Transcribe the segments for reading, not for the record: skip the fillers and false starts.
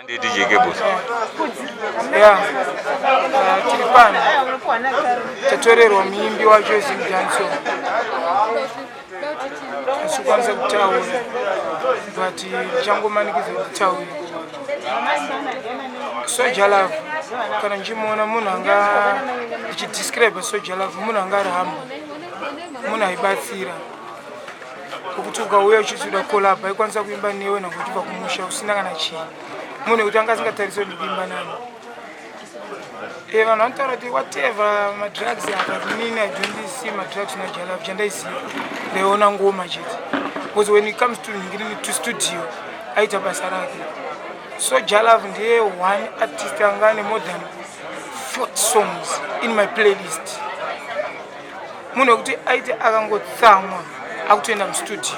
Ndi DJ Gables. Yeah. Tilipani. Tatorerwa muimbi wacho Zimdanso. Asukwanisa kutaura. But changomanikiza kutaura. Soja Love. Kana nchimuona munhu anga ichidescribe Soja Love, munhu anga ari humble. Munhu aibatsira. Kuti ukauya uchizoda collab aikwanisa kuimba newe nangotibva kumusha usina kana chinhu. Munhu kuti anga asingatarisi kuimba nani. Vanhu vanotaura kuti whatever madrugs apa nini I don't see madrugs na Soja Love chandaisiya ndaiona ngoma chete. Because when it comes to studio aita basa rake. Soja Love ndiye one artist anga ane more than 40 songs in my playlist. Munhu kuti aite akangotsamwa akutoenda mustudio.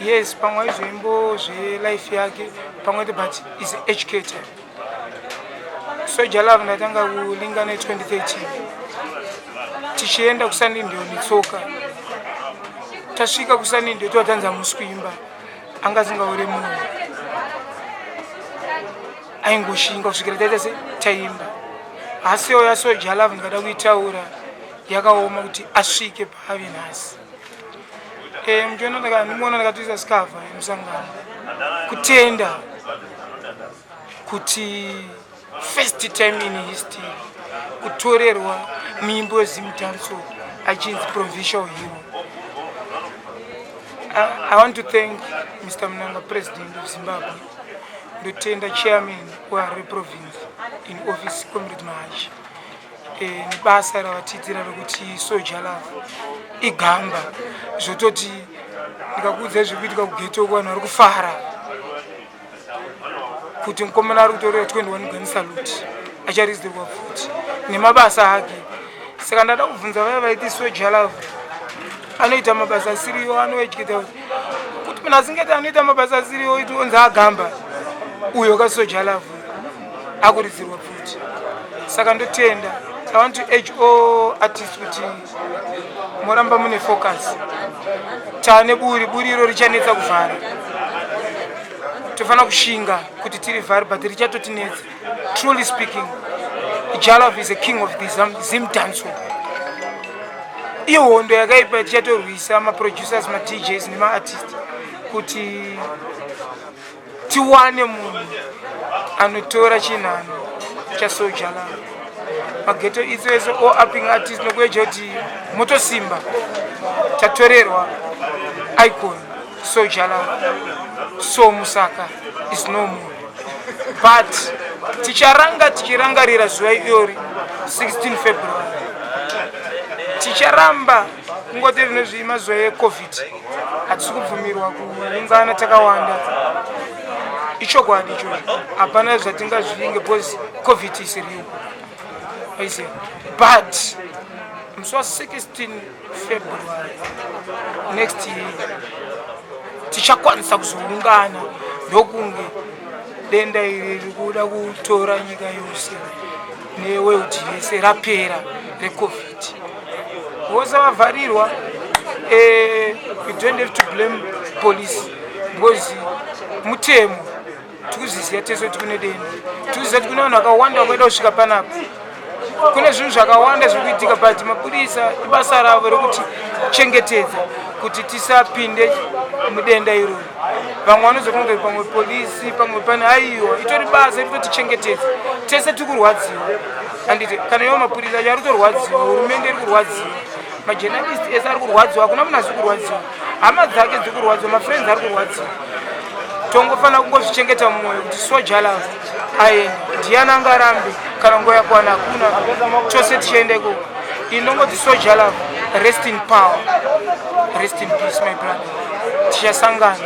Yes, pamwe izvoimbo zvelife yake pamwe but is educated. Soja Love ndatanga kulingana 2013. Tichienda kusandi ndio nitsoka. Tasvika kusandi ndio twatanza musikuimba. Anga singaure munhu. Aingoshinga kusvikira taita se taimba. Asi oya Soja Love ndikada kuitaura yakaoma kuti asvike paave nhasi. Ndinoona ndakatoisa skava emusangano kutenda kuti first time in history kutorerwa muimbi weZimdanso achinzi provincial hero. I want to thank Mr. Mnanga, President of Zimbabwe, ndotenda chairman weHarare province in office Comrade Mahachi. Nebasa ravatiitira rokuti Soja Love igamba zvototi ndikakuudza zvikuitika kugeto vanhu vari kufara kuti mukomana ari kutorera 21 gun salute acharizirwa futi nemabasa ake. Saka ndada kubvunza vaya vaiti Soja Love anoita mabasa asiriwo, anoetyita kuti munhu asingati anoita mabasa asiriwo itonzi agamba uyo kaSoja Love akurizirwa futi. Saka ndotenda. I want to urge all artists kuti moramba mune focus. Tane buri iro richanetsa kuvhara. Tofana kushinga kuti tiri vhari but richatotinetsa. Truly speaking, Soja Love is a king of the Zimdanso. Iyo hondo yakaipa tichatorwisa ma-producers, ma-DJs nema-artists kuti tiwane munhu anotora chinhano chaSoja Love. Mageto itseso all upping artists nokueja kuti motosimba tatorerwa icon Soja Love. So Musaka is no more. But tichirangarira zuva iyori 16 February. Ticharamba kungoti rinozvi mazuva eCovid. Hatisi kubvumirwa kuungana takawanda. Ichokwadi icho. Hapana zvatingazvinge because COVID is real. But musi wa16 February next year tichakwanisa kuzoungana ndokunge denda iri rikuda kutora nyika yose neworld yese rapera reCovid. Vose vavharirwa, we don't have to blame police because mutemo tikuziziya tese kuti kune denda, tikuziziya kuti kune vanhu vakawanda vakaida kusvika panapa. Kune zvinhu zvakawanda zvirikuitika but mapurisa ibasa ravo rekuti chengetedza kuti tisapinde mudenda iroro. Vamwe vanozokunge pamwe polisi pamwe pane aiwa itori basa rikutichengetedza tese tikurwadziwa. Handiti kana iwo mapurisa acho ari kutorwadziwa, hurumende iri kurwadziwa, majournalist ese ari kurwadziwa, hakuna munhu asi kurwadziwa, hama dzake dziri kurwadziwa, mafriends ari kurwadziwa. Tongofana kungozvichengeta mumwoyo kuti Soja Love aenda ndiani angarambe kana nguva yakwana hakuna chose tichiendeko. Inongoti Soja Love rest in power, rest in peace my brother. Tichasangana.